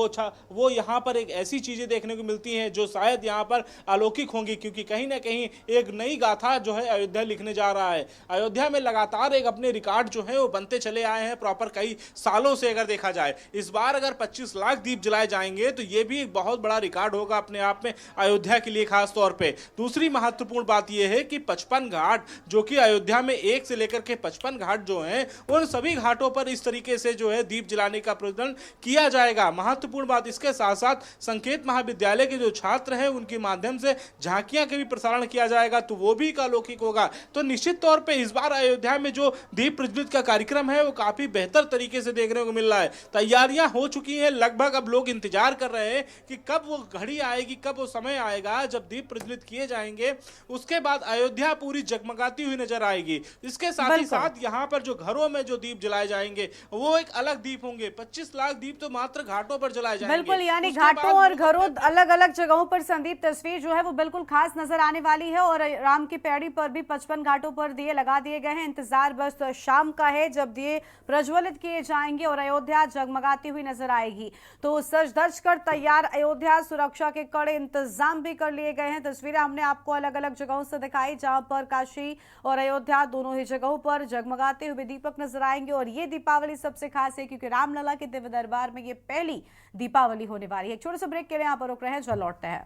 वो यहाँ पर एक ऐसी चीज़ें देखने को मिलती हैं जो शायद यहाँ पर अलौकिक होंगी, क्योंकि कहीं ना कहीं एक नई गाथा जो है अयोध्या लिखने जा रहा है। अयोध्या में लगातार एक अपने रिकॉर्ड जो है वो बनते चले आए हैं प्रॉपर कई सालों से। अगर देखा जाए इस बार अगर 25 लाख दीप जलाए जाएंगे तो ये भी एक बहुत बड़ा रिकॉर्ड होगा अपने आप में अयोध्या के लिए खास तौर पे। दूसरी महत्वपूर्ण बात यह है कि 55 घाट जो कि अयोध्या में 1 से लेकर के 55 घाट जो हैं उन सभी घाटों पर इस तरीके से जो है दीप जलाने का प्रदर्शन किया जाएगा। महत्वपूर्ण बात इसके साथ साथ संकेत महाविद्यालय के जो छात्र हैं उनके माध्यम से झांकियां के भी प्रसारण किया जाएगा, तो वो भी अलौकिक होगा। तो निश्चित तौर पे इस बार अयोध्या में जो दीप प्रज्वलित का कार्यक्रम है वो काफी बेहतर तरीके से देखने को मिल रहा है। तैयारियां हो चुकी हैं लगभग, अब लोग इंतजार कर रहे हैं कि कब वो घड़ी आएगी, कब वो समय आएगा जब दीप प्रज्वलित किए जाएंगे। उसके बाद अयोध्या पूरी जगमगाती हुई नजर आएगी। इसके साथ ही साथ यहाँ पर जो घरों में जो दीप जलाए जाएंगे वो एक अलग दीप होंगे। 25 लाख दीप तो मात्र घाटों पर जलाए जाएंगे। बिल्कुल, यानी घाटों और घरों अलग अलग जगहों पर संदीप तस्वीर जो है वो बिल्कुल खास नजर आने वाली है। और राम की पैड़ी पर भी 55 घाटों पर दिए लगा दिए गए हैं। इंतजार बस शाम का है जब दिए प्रज्वलित किए जाएंगे और अयोध्या जगमगाती हुई नजर आएगी। तो सज धज कर तैयार अयोध्या, सुरक्षा के कड़े इंतजाम भी कर लिए गए हैं। तस्वीरें हमने आपको अलग अलग जगहों से दिखाई जहां पर काशी और अयोध्या दोनों ही जगहों पर जगमगाते हुए दीपक नजर आएंगे। और ये दीपावली सबसे खास है क्योंकि रामलला के दिव्य दरबार में ये पहली दीपावली होने वाली है। एक छोटे से ब्रेक के लिए यहाँ पर रुक रहे हैं, जल्द लौटते हैं।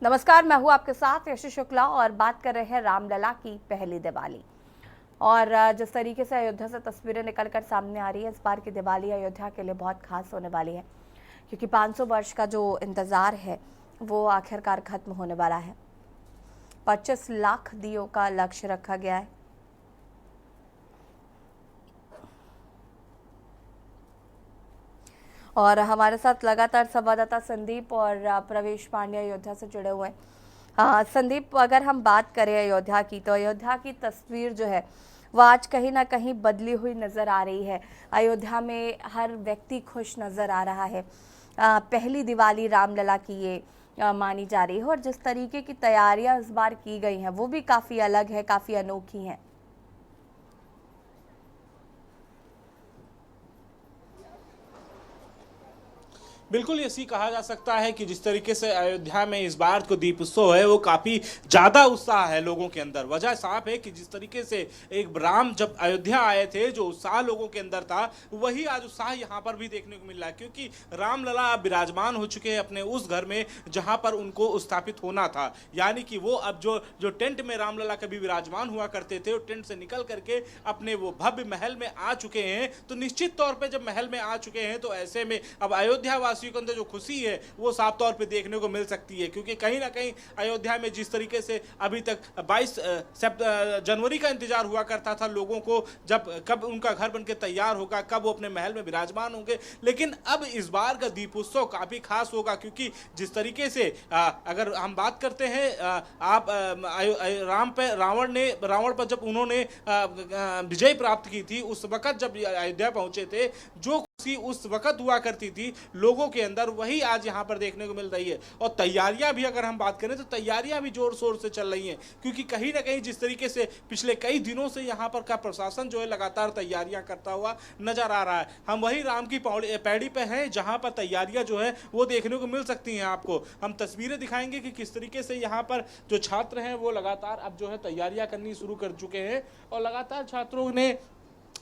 नमस्कार, मैं हूँ आपके साथ यशु शुक्ला और बात कर रहे हैं रामलला की पहली दिवाली। और जिस तरीके से अयोध्या से तस्वीरें निकलकर सामने आ रही है, इस बार की दिवाली अयोध्या के लिए बहुत खास होने वाली है, क्योंकि 500 वर्ष का जो इंतज़ार है वो आखिरकार खत्म होने वाला है। 25 लाख दियों का लक्ष्य रखा गया है। और हमारे साथ लगातार संवाददाता संदीप और प्रवेश पांड्या अयोध्या से जुड़े हुए हैं। संदीप, अगर हम बात करें अयोध्या की, तो अयोध्या की तस्वीर जो है वो आज कहीं ना कहीं बदली हुई नज़र आ रही है। अयोध्या में हर व्यक्ति खुश नज़र आ रहा है। पहली दिवाली रामलला की ये मानी जा रही है और जिस तरीके की तैयारियां इस बार की गई हैं वो भी काफ़ी अलग है, काफ़ी अनोखी हैं। बिल्कुल ऐसी कहा जा सकता है कि जिस तरीके से अयोध्या में इस बार जो दीप उत्सव है वो काफ़ी ज़्यादा उत्साह है लोगों के अंदर। वजह साफ है कि जिस तरीके से एक राम जब अयोध्या आए थे, जो उत्साह लोगों के अंदर था, वही आज उत्साह यहाँ पर भी देखने को मिल रहा है, क्योंकि रामलला अब विराजमान हो चुके हैं अपने उस घर में जहाँ पर उनको स्थापित होना था। यानी कि वो अब जो टेंट में रामलला कभी विराजमान हुआ करते थे, वो टेंट से निकल करके अपने वो भव्य महल में आ चुके हैं। तो निश्चित तौर पर जब महल में आ चुके हैं तो ऐसे में अब अयोध्या के अंदर जो खुशी है वो साफ तौर पे देखने को मिल सकती है, क्योंकि कहीं ना कहीं अयोध्या में जिस तरीके से अभी तक 22 जनवरी का इंतजार हुआ करता था लोगों को, जब कब उनका घर बनके तैयार होगा, कब वो अपने महल में विराजमान होंगे। लेकिन अब इस बार का दीपोत्सव काफी खास होगा, क्योंकि जिस तरीके से अगर हम बात करते हैं, आप रावण पर जब उन्होंने विजय प्राप्त की थी, उस वक्त जब अयोध्या पहुंचे थे, जो उस वक्त हुआ करती थी लोगों के अंदर, वही आज यहाँ पर देखने को मिल रही है। और तैयारियां भी अगर हम बात करें तो तैयारियां भी जोर शोर से चल रही हैं, क्योंकि कहीं ना कहीं जिस तरीके से पिछले कई दिनों से यहाँ पर का प्रशासन जो है लगातार तैयारियां करता हुआ नजर आ रहा है। हम वही राम की पैड़ी पे हैं जहाँ पर तैयारियां जो है वो देखने को मिल सकती हैं। आपको हम तस्वीरें दिखाएंगे कि किस तरीके से यहाँ पर जो छात्र हैं वो लगातार अब जो है तैयारियां करनी शुरू कर चुके हैं, और लगातार छात्रों ने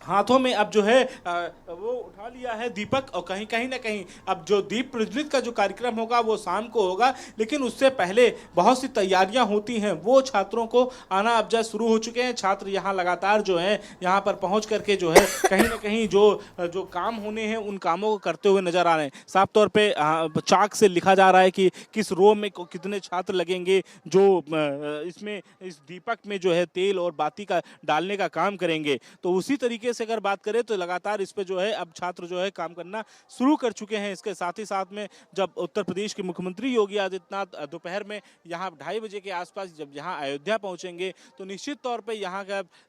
हाथों में अब जो है वो उठा लिया है दीपक। और कहीं ना कहीं अब जो दीप प्रज्वलित का जो कार्यक्रम होगा वो शाम को होगा, लेकिन उससे पहले बहुत सी तैयारियां होती हैं, वो छात्रों को आना अब जा शुरू हो चुके हैं। छात्र यहाँ लगातार जो है यहाँ पर पहुँच करके जो है कहीं ना कहीं जो काम होने हैं उन कामों को करते हुए नजर आ रहे हैं। साफ तौर पर चाक से लिखा जा रहा है कि किस रो में कितने छात्र लगेंगे जो इसमें इस दीपक में जो है तेल और बाती का डालने का काम करेंगे। तो उसी तरीके से अगर बात करें तो लगातार इस पे जो है अब छात्र जो है काम करना शुरू कर चुके हैं। इसके साथ ही साथ में जब उत्तर प्रदेश के मुख्यमंत्री योगी आदित्यनाथ दोपहर में यहाँ 2:30 बजे के आसपास जब यहाँ अयोध्या पहुंचेंगे तो निश्चित तौर पे यहाँ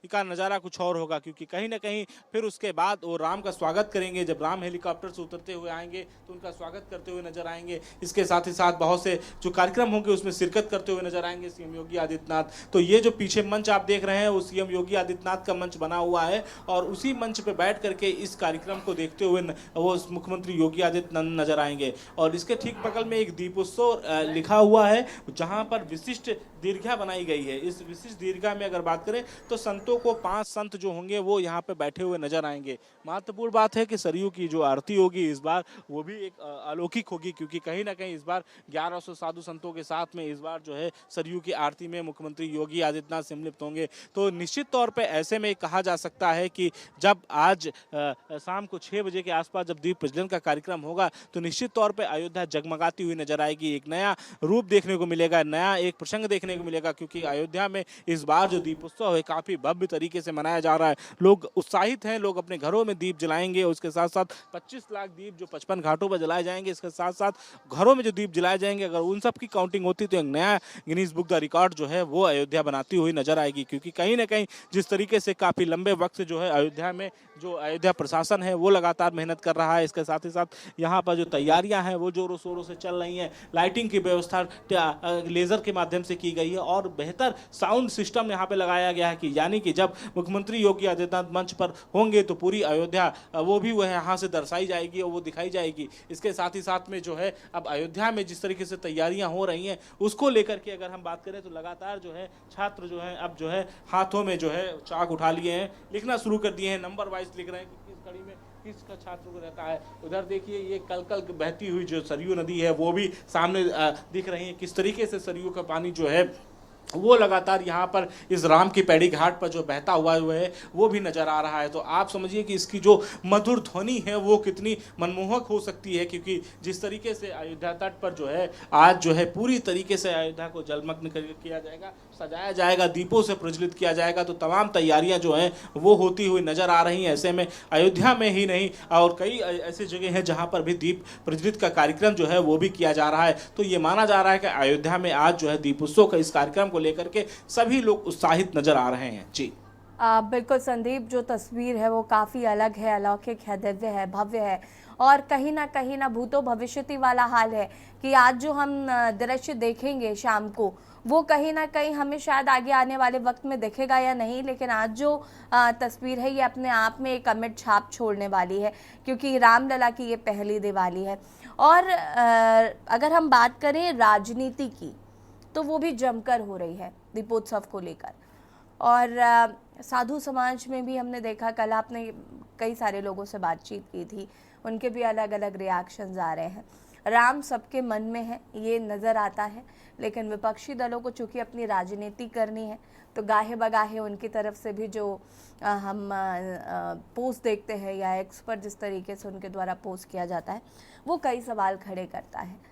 का नज़ारा कुछ और होगा, क्योंकि कहीं ना कहीं फिर उसके बाद वो राम का स्वागत करेंगे। जब राम हेलीकॉप्टर से उतरते हुए आएंगे तो उनका स्वागत करते हुए नजर आएंगे। इसके साथ ही साथ बहुत से जो कार्यक्रम होंगे उसमें शिरकत करते हुए नजर आएंगे सीएम योगी आदित्यनाथ। तो ये जो पीछे मंच आप देख रहे हैं वो सीएम योगी आदित्यनाथ का मंच बना हुआ है, और उसी मंच पे बैठ करके इस कार्यक्रम को देखते हुए वो मुख्यमंत्री योगी आदित्यनाथ नजर आएंगे। और इसके ठीक बगल में एक दीपोत्सव लिखा हुआ है जहां पर विशिष्ट दीर्घा बनाई गई है। इस विशिष्ट दीर्घा में अगर बात करें तो संतों को 5 संत जो होंगे वो यहाँ पे बैठे हुए नजर आएंगे। महत्वपूर्ण बात है कि सरयू की जो आरती होगी इस बार वो भी एक अलौकिक होगी, क्योंकि कहीं ना कहीं इस बार 1100 साधु संतों के साथ में इस बार जो है सरयू की आरती में मुख्यमंत्री योगी आदित्यनाथ सम्मिलित होंगे। तो निश्चित तौर पर ऐसे में कहा जा सकता है कि जब आज शाम को 6 बजे के आसपास जब दीप प्रज्वलन का कार्यक्रम होगा तो निश्चित तौर पे अयोध्या जगमगाती हुई नजर आएगी। एक नया रूप देखने को मिलेगा, नया एक प्रसंग देखने को मिलेगा, क्योंकि अयोध्या में इस बार जो दीपोत्सव है काफी भव्य तरीके से मनाया जा रहा है। लोग उत्साहित हैं, लोग अपने घरों में दीप जलाएंगे। उसके साथ साथ 25 लाख दीप जो 55 घाटों पर जलाए जाएंगे, इसके साथ साथ घरों में जो दीप जलाए जाएंगे, अगर उन सब की काउंटिंग होती तो एक नया गिनीज बुक द रिकॉर्ड जो है वो अयोध्या बनाती हुई नजर आएगी। क्योंकि कहीं ना कहीं जिस तरीके से काफी लंबे वक्त से जो है अयोध्या में जो अयोध्या प्रशासन है वो लगातार मेहनत कर रहा है। इसके साथ ही साथ यहाँ पर जो तैयारियां हैं वो जोरों शोरों से चल रही हैं। लाइटिंग की व्यवस्था लेजर के माध्यम से की गई है और बेहतर साउंड सिस्टम यहाँ पे लगाया गया है, कि यानी कि जब मुख्यमंत्री योगी आदित्यनाथ मंच पर होंगे तो पूरी अयोध्या वो भी वह यहाँ से दर्शाई जाएगी और वो दिखाई जाएगी। इसके साथ ही साथ में जो है अब अयोध्या में जिस तरीके से तैयारियां हो रही हैं उसको लेकर के अगर हम बात करें तो लगातार जो है छात्र जो है अब जो है हाथों में जो है चाक उठा लिए हैं, लिखना शुरू कर दिए हैं, नंबर वाइज लिख रहे हैं, क्योंकि इस कड़ी में किसका छात्र को रहता है। उधर देखिए ये कल कल बहती हुई जो सरयू नदी है वो भी सामने दिख रही है, किस तरीके से सरयू का पानी जो है वो लगातार यहाँ पर इस राम की पैड़ी घाट पर जो बहता हुआ है वो भी नजर आ रहा है। तो आप समझिए कि इसकी जो मधुर ध्वनि है वो कितनी मनमोहक हो सकती है, क्योंकि जिस तरीके से अयोध्या तट पर जो है आज जो है पूरी तरीके से अयोध्या को जलमग्न किया जाएगा, सजाया जाएगा, दीपों से प्रज्वलित किया जाएगा। तो तमाम तैयारियां जो हैं वो होती हुई नजर आ रही हैं। ऐसे में अयोध्या में ही नहीं और कई ऐसी जगह हैं जहां पर भी दीप प्रज्वलित का कार्यक्रम जो है वो भी किया जा रहा है। तो ये माना जा रहा है कि अयोध्या में आज जो है दीपोत्सव का इस कार्यक्रम को लेकर के सभी लोग उत्साहित नजर आ रहे हैं। जी बिल्कुल संदीप, जो तस्वीर है वो काफ़ी अलग है, अलौकिक है, दिव्य है, भव्य है और कहीं ना भूतो भविष्यति वाला हाल है कि आज जो हम दृश्य देखेंगे शाम को वो कहीं ना कहीं हमें शायद आगे आने वाले वक्त में दिखेगा या नहीं, लेकिन आज जो तस्वीर है ये अपने आप में एक अमिट छाप छोड़ने वाली है, क्योंकि रामलला की ये पहली दिवाली है। और अगर हम बात करें राजनीति की तो वो भी जमकर हो रही है दीपोत्सव को लेकर। और साधु समाज में भी हमने देखा, कल आपने कई सारे लोगों से बातचीत की थी, उनके भी अलग अलग रिएक्शंस आ रहे हैं। राम सबके मन में है ये नज़र आता है, लेकिन विपक्षी दलों को चूँकि अपनी राजनीति करनी है तो गाहे बगाहे उनकी तरफ से भी जो हम पोस्ट देखते हैं या एक्स पर जिस तरीके से उनके द्वारा पोस्ट किया जाता है वो कई सवाल खड़े करता है।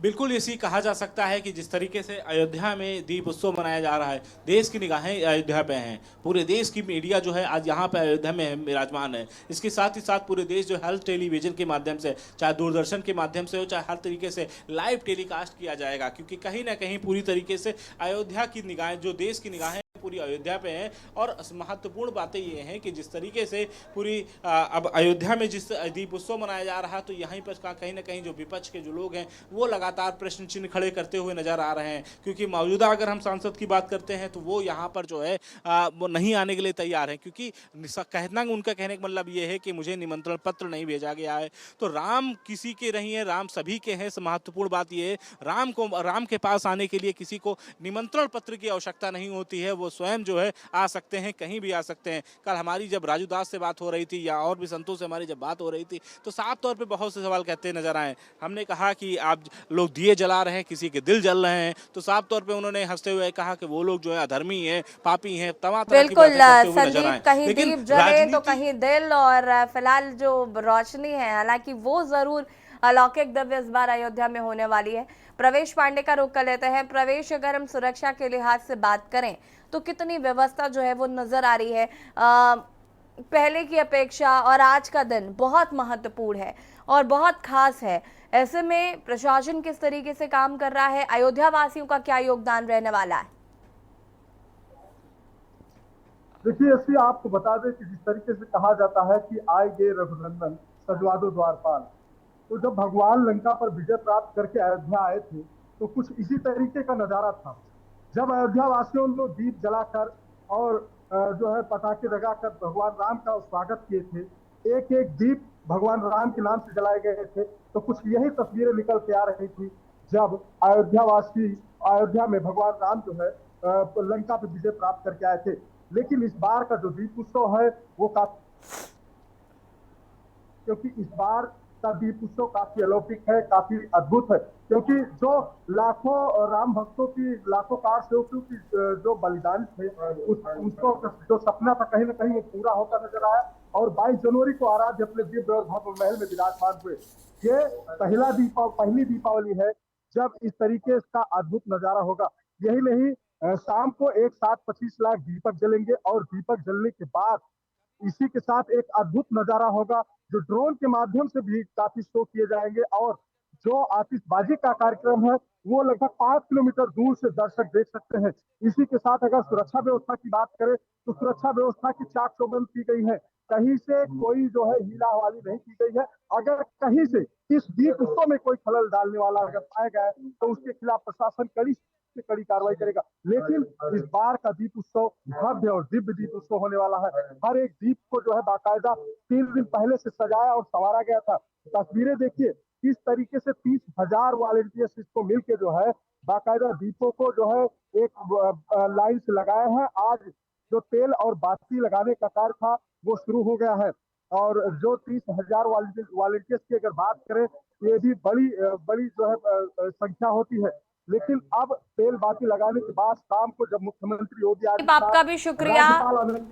बिल्कुल इसी कहा जा सकता है कि जिस तरीके से अयोध्या में दीप उत्सव मनाया जा रहा है, देश की निगाहें अयोध्या पे हैं, पूरे देश की मीडिया जो है आज यहाँ पे अयोध्या में विराजमान है। इसके साथ ही साथ पूरे देश जो हेल्थ टेलीविजन के माध्यम से, चाहे दूरदर्शन के माध्यम से हो, चाहे हर तरीके से लाइव टेलीकास्ट किया जाएगा, क्योंकि कहीं ना कहीं पूरी तरीके से अयोध्या की निगाहें, जो देश की निगाहें पूरी अयोध्या पे हैं। और महत्वपूर्ण बातें ये हैं कि जिस तरीके से पूरी अब अयोध्या में जिस दीप उत्सव मनाया जा रहा है तो यहीं पर कहीं ना कहीं जो विपक्ष के जो लोग हैं वो लगातार प्रश्न चिन्ह खड़े करते हुए नजर आ रहे हैं, क्योंकि मौजूदा अगर हम सांसद की बात करते हैं तो वो यहाँ पर जो है वो नहीं आने के लिए तैयार हैं, क्योंकि उनका कहने का मतलब ये है कि मुझे निमंत्रण पत्र नहीं भेजा गया है। तो राम किसी के नहीं है, राम सभी के हैं। महत्वपूर्ण बात ये है, राम के पास आने के लिए किसी को निमंत्रण पत्र की आवश्यकता नहीं होती है, वो स्वयं जो है आ सकते हैं, कहीं भी आ सकते हैं। कल हमारी जब राजू दास से बात हो रही थी या और भी संतों से हमारी जब बात हो रही थी तो साफ तौर पे बहुत से सवाल कहते नजर आए। हमने कहा कि आप लोग दिए जला रहे हैं, किसी के दिल जल रहे हैं, तो साफ तौर पे उन्होंने हंसते हुए कहा कि वो लोग जो है अधर्मी हैं, पापी हैं, तमाम तरह की बातें करते हुए नजर आए। कहीं दीप जले तो कहीं दिल, और फिलहाल जो रोशनी है हालांकि वो जरूर अलौकिक दिव्य इस बार अयोध्या में होने वाली है। प्रवेश पांडे का रुख कर लेते हैं। प्रवेश, अगर हम सुरक्षा के लिहाज से बात करें तो कितनी व्यवस्था जो है वो नजर आ रही है पहले की अपेक्षा, और आज का दिन बहुत महत्वपूर्ण है और बहुत खास है। ऐसे में प्रशासन किस तरीके से काम कर रहा है, अयोध्या वासियों का क्या योगदान रहने वाला है? देखिए, ऐसी आपको बता दें कि जिस तरीके से कहा जाता है कि आए गे रघुनंदन सजवा दो द्वारपाल, तो जब भगवान लंका पर विजय प्राप्त करके अयोध्या आए थे तो कुछ इसी तरीके का नजारा था। जब अयोध्या वासियों ने दीप जलाकर और जो है पटाखे लगाकर भगवान राम का स्वागत किए थे, एक एक दीप भगवान राम के नाम से जलाए गए थे, तो कुछ यही तस्वीरें निकल के आ रही थी जब अयोध्या में भगवान राम जो है लंका पे विजय प्राप्त करके आए थे। लेकिन इस बार का जो दीप उत्सव है वो क्योंकि इस बार का दीप उत्सव काफी अलौकिक है, काफी अद्भुत है, क्योंकि जो लाखों राम भक्तों की, लाखों कार सेवकों की जो बलिदान थे उसको जो सपना था कहीं ना कहीं वो पूरा होता नजर आया। और 22 जनवरी को आराध्य अपने दिव्य और भव्य महल में विराजमान हुए। ये पहली दीपावली है जब इस तरीके का अद्भुत नजारा होगा। यही नहीं, शाम को एक साथ 25 लाख दीपक जलेंगे और दीपक जलने के बाद इसी के साथ एक अद्भुत नजारा होगा जो ड्रोन के माध्यम से भी काफी शो किए जाएंगे। और जो आतिशबाजी का कार्यक्रम है वो लगभग 5 किलोमीटर दूर से दर्शक देख सकते हैं। इसी के साथ अगर सुरक्षा व्यवस्था की बात करें तो सुरक्षा व्यवस्था की चाक चौबंद की गई है, कहीं से कोई जो है हीला हवाली नहीं की गई है। अगर कहीं से इस दीप उत्सव में कोई खलल डालने वाला अगर पाया गया तो उसके खिलाफ प्रशासन कड़ी कार्रवाई करेगा। लेकिन इस बार का दीप उत्सव भव्य और दिव्य दीप उत्सव होने वाला है। हर एक दीप को जो है बाकायदा 3 दिन पहले से सजाया और संवारा गया था। तस्वीरें देखिए किस तरीके से 30,000 वॉलंटियर्स इसको मिलके जो है बाकायदा दीपों को जो है एक लाइन से लगाए हैं। आज जो तेल और बाती लगाने का कार्य था वो शुरू हो गया है और जो 30,000 वॉलंटियर्स की अगर बात करें ये भी बड़ी जो है संख्या होती है। लेकिन अब तेल बाती लगाने के बाद शाम को जब मुख्यमंत्री योगी आपका भी शुक्रिया राज्यपाल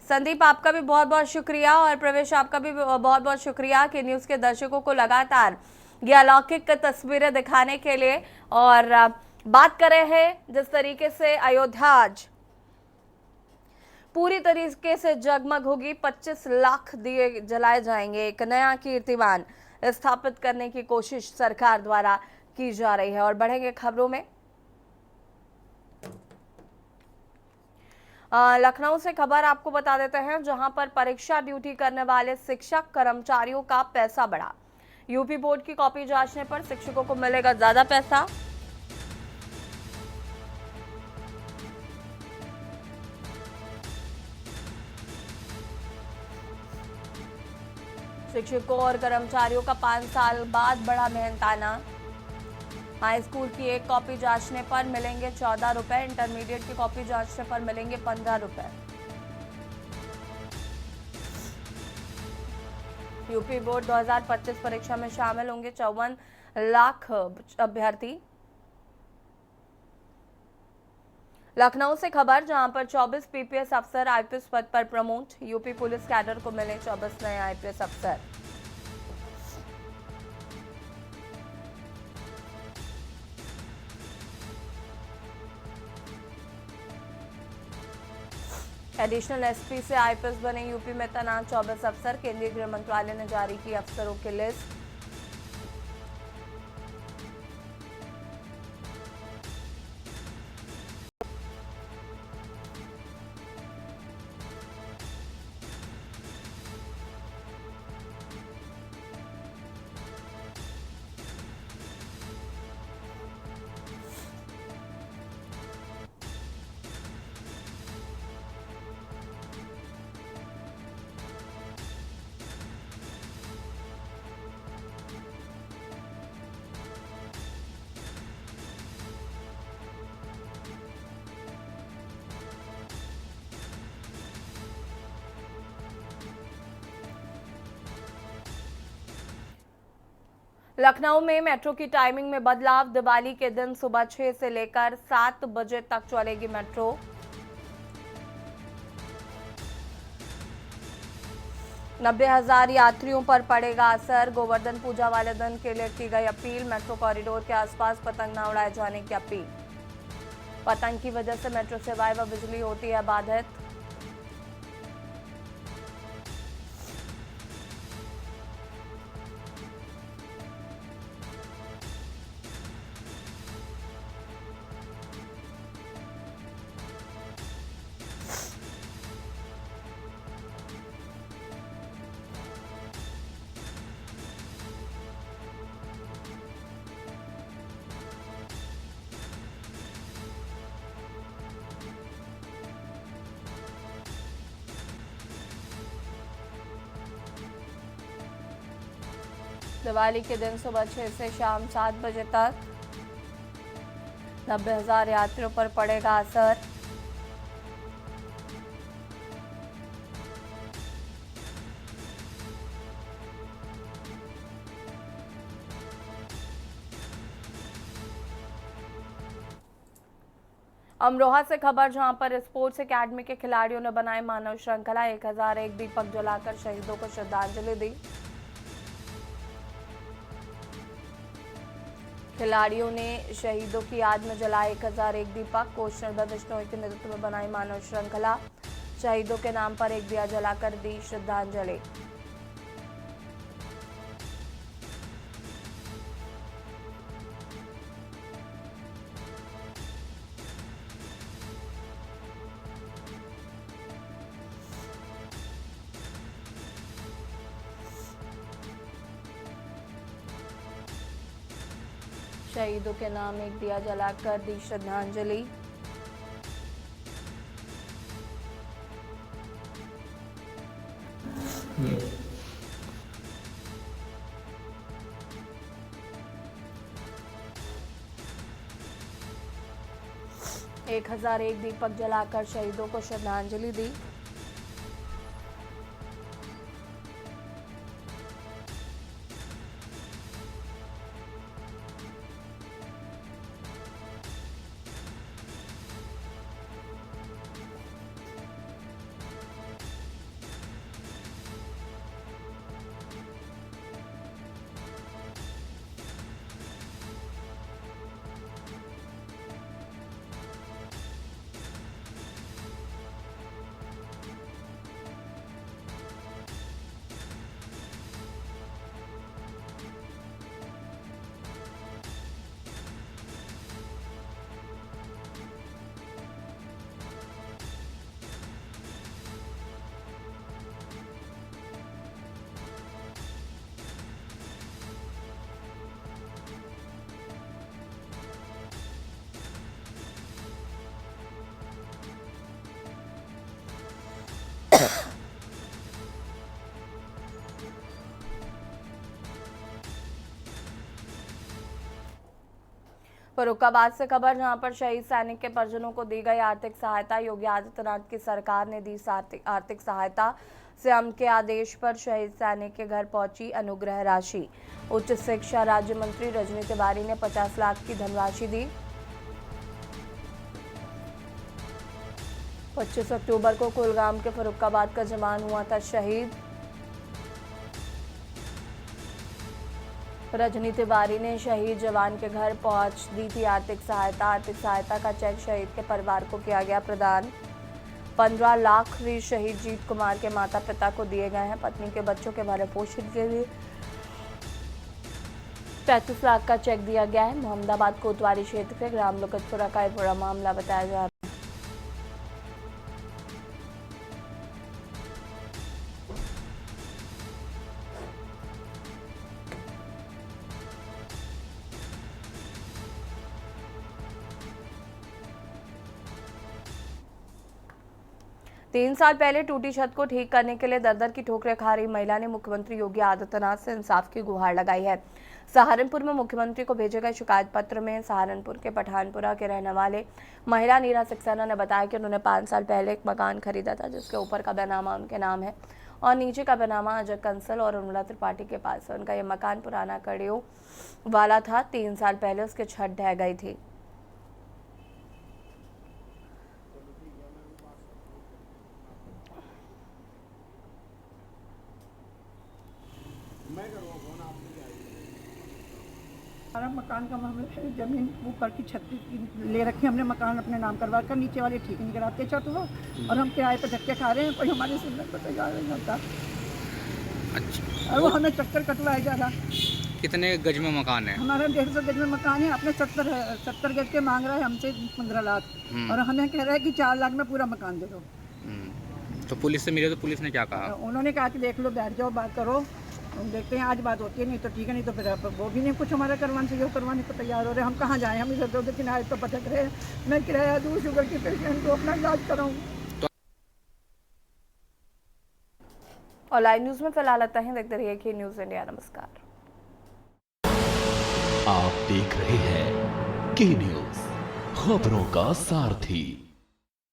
संदीप, आपका भी बहुत बहुत शुक्रिया और प्रवेश आपका भी बहुत बहुत शुक्रिया कि न्यूज के दर्शकों को लगातार ये अलौकिक तस्वीरें दिखाने के लिए। और बात कर रहे हैं जिस तरीके से अयोध्या आज पूरी तरीके से जगमग होगी, 25 लाख दिए जलाए जाएंगे, एक नया कीर्तिमान स्थापित करने की कोशिश सरकार द्वारा की जा रही है। और बढ़ेंगे खबरों में, लखनऊ से खबर आपको बता देते हैं जहां पर परीक्षा ड्यूटी करने वाले शिक्षक कर्मचारियों का पैसा बढ़ा। यूपी बोर्ड की कॉपी जांचने पर शिक्षकों को मिलेगा ज्यादा पैसा। शिक्षकों और कर्मचारियों का 5 साल बाद बड़ा मेहनताना। हाई स्कूल की एक कॉपी जांचने पर मिलेंगे 14 रुपए, इंटरमीडिएट की कॉपी जांचने पर मिलेंगे 15 रुपए। यूपी बोर्ड 2025 परीक्षा में शामिल होंगे 54 लाख अभ्यर्थी। लखनऊ से खबर जहां पर 24 पीपीएस अफसर आईपीएस पद पर प्रमोट। यूपी पुलिस कैडर को मिले 24 नए आईपीएस अफसर। एडिशनल एसपी से आईपीएस बने यूपी में तैनात 24 अफसर। केंद्रीय गृह मंत्रालय ने जारी की अफसरों की लिस्ट। लखनऊ में मेट्रो की टाइमिंग में बदलाव। दिवाली के दिन सुबह 6 से लेकर 7 बजे तक चलेगी मेट्रो। नब्बे 90,000 यात्रियों पर पड़ेगा असर। गोवर्धन पूजा वाले दिन के लिए की गई अपील। मेट्रो कॉरिडोर के आसपास पतंग न उड़ाए जाने की अपील। पतंग की वजह से मेट्रो सेवाएं व बिजली होती है बाधित। दिवाली के दिन सुबह 6 से शाम 7 बजे तक 90,000 यात्रियों पर पड़ेगा असर। अमरोहा से खबर जहां पर स्पोर्ट्स एकेडमी के खिलाड़ियों ने बनाए मानव श्रृंखला। 1001 दीपक जलाकर शहीदों को श्रद्धांजलि दी। खिलाड़ियों ने शहीदों की याद में जलाए 1001 दीपक। कोच निर्भय बिश्नोई के नेतृत्व में बनाई मानव श्रृंखला। शहीदों के नाम पर एक दिया जलाकर दी श्रद्धांजलि। शहीदों के नाम एक दिया जलाकर दी श्रद्धांजलि। 1001 दीपक जलाकर शहीदों को श्रद्धांजलि दी। फर्रुखाबाद से खबर, जहां पर शहीद सैनिक के परिजनों को दी गई आर्थिक सहायता। योगी आदित्यनाथ की सरकार ने दी आर्थिक सहायता। सीएम के आदेश पर शहीद सैनिक के घर पहुंची अनुग्रह राशि। उच्च शिक्षा राज्य मंत्री रजनी तिवारी ने 50 लाख की धनराशि दी। 25 अक्टूबर को कुलगाम के फर्रुखाबाद का जवान हुआ था शहीद। रजनी तिवारी ने शहीद जवान के घर पहुंच दी थी आर्थिक सहायता। आर्थिक सहायता का चेक शहीद के परिवार को किया गया प्रदान। 15 लाख वीर शहीद जीत कुमार के माता पिता को दिए गए हैं। पत्नी के बच्चों के भरण पोषण के लिए 35 लाख का चेक दिया गया है। मोहम्मदाबाद कोतवाली क्षेत्र के ग्राम लुकतपुरा का एक बड़ा मामला बताया जा रहा है। तीन साल पहले टूटी छत को ठीक करने के लिए दर-दर की ठोकरें खा रही महिला ने मुख्यमंत्री योगी आदित्यनाथ से इंसाफ की गुहार लगाई है। सहारनपुर में मुख्यमंत्री को भेजे गए शिकायत पत्र में सहारनपुर के पठानपुरा के रहने वाले महिला नीरा सक्सेना ने बताया कि उन्होंने 5 साल पहले एक मकान खरीदा था, जिसके ऊपर का बैनामा उनके नाम है और नीचे का बैनामा अजय कंसल और उर्मिला त्रिपाठी के पास है। उनका यह मकान पुराना कड़ियों वाला था। 3 साल पहले उसके छत ढह गई थी। हमारा मकान का मामला है। जमीन ऊपर की छत ले रखी हमने, मकान अपने नाम करवा कर, नीचे वाले ठीक नहीं कराते छत हो, और हम किराए पर धक्के खा रहे हैं। कोई हमारे सुनने को तैयार नहीं होता। अच्छा। और वो हमें चक्कर कटवाया जा रहा। कितने गज में मकान है? हमारा 150 गज में मकान है। अपने 70 गज के मांग रहा है हमसे 15 लाख, और हमें कह रहा है कि 4 लाख में पूरा मकान दे दो। तो पुलिस से मिले तो पुलिस ने क्या कहा? उन्होंने कहा कि देख लो, बैठ जाओ, बात करो, हम देखते हैं आज बात होती है, नहीं तो ठीक है, नहीं तो फिर वो भी नहीं कुछ हमारा करवाने से करवाने को तैयार हो रहे। हम कहाँ जाएं? हम इधर उधर किनारे तो भटक रहे हैं। मैं किराया दूँ, शुगर की पेशेंट को अपना इलाज कराऊँ। और लाइव न्यूज में फिलहाल आता है। देखते रहिए के न्यूज इंडिया। नमस्कार। आप देख रहे हैं के न्यूज, खबरों का सारथी।